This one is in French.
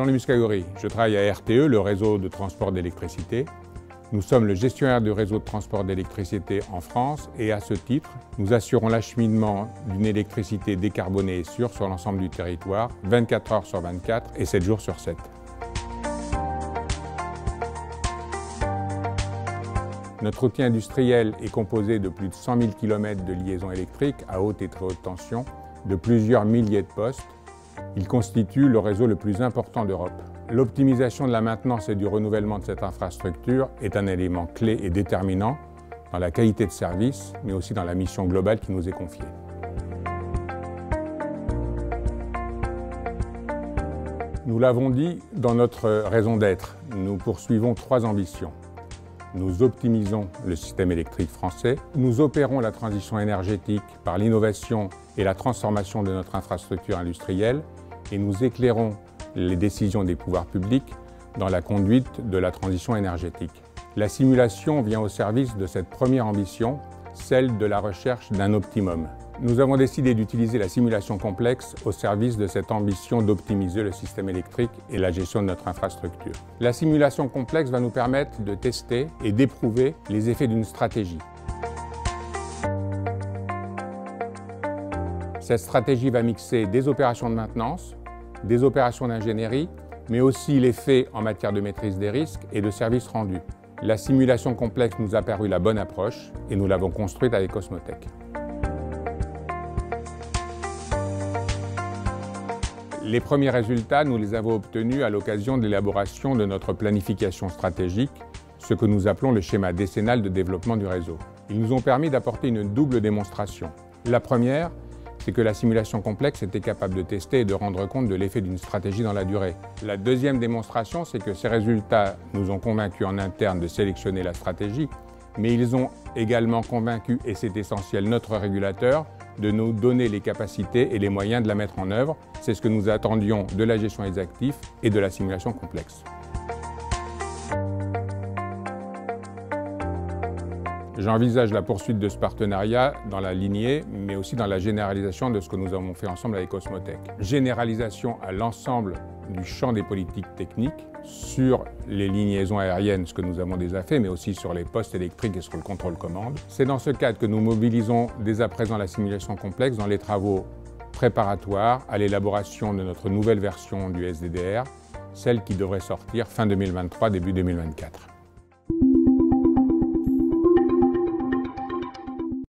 Jean-Louis Muscagori, je travaille à RTE, le réseau de transport d'électricité. Nous sommes le gestionnaire du réseau de transport d'électricité en France et à ce titre, nous assurons l'acheminement d'une électricité décarbonée et sûre sur l'ensemble du territoire, 24 heures sur 24 et 7 jours sur 7. Notre outil industriel est composé de plus de 100 000 km de liaisons électriques à haute et très haute tension, de plusieurs milliers de postes. Il constitue le réseau le plus important d'Europe. L'optimisation de la maintenance et du renouvellement de cette infrastructure est un élément clé et déterminant dans la qualité de service, mais aussi dans la mission globale qui nous est confiée. Nous l'avons dit dans notre raison d'être, nous poursuivons 3 ambitions. Nous optimisons le système électrique français, nous opérons la transition énergétique par l'innovation et la transformation de notre infrastructure industrielle et nous éclairons les décisions des pouvoirs publics dans la conduite de la transition énergétique. La simulation vient au service de cette première ambition, celle de la recherche d'un optimum. Nous avons décidé d'utiliser la simulation complexe au service de cette ambition d'optimiser le système électrique et la gestion de notre infrastructure. La simulation complexe va nous permettre de tester et d'éprouver les effets d'une stratégie. Cette stratégie va mixer des opérations de maintenance, des opérations d'ingénierie, mais aussi l'effet en matière de maîtrise des risques et de services rendus. La simulation complexe nous a paru la bonne approche et nous l'avons construite avec Cosmotec. Les premiers résultats, nous les avons obtenus à l'occasion de l'élaboration de notre planification stratégique, ce que nous appelons le schéma décennal de développement du réseau. Ils nous ont permis d'apporter une double démonstration. La première, c'est que la simulation complexe était capable de tester et de rendre compte de l'effet d'une stratégie dans la durée. La deuxième démonstration, c'est que ces résultats nous ont convaincus en interne de sélectionner la stratégie, mais ils ont également convaincu, et c'est essentiel, notre régulateur, de nous donner les capacités et les moyens de la mettre en œuvre. C'est ce que nous attendions de la gestion des actifs et de la simulation complexe. J'envisage la poursuite de ce partenariat dans la lignée, mais aussi dans la généralisation de ce que nous avons fait ensemble avec Cosmotec. Généralisation à l'ensemble du champ des politiques techniques, sur les liaisons aériennes, ce que nous avons déjà fait, mais aussi sur les postes électriques et sur le contrôle-commande. C'est dans ce cadre que nous mobilisons dès à présent la simulation complexe dans les travaux préparatoires à l'élaboration de notre nouvelle version du SDDR, celle qui devrait sortir fin 2023, début 2024.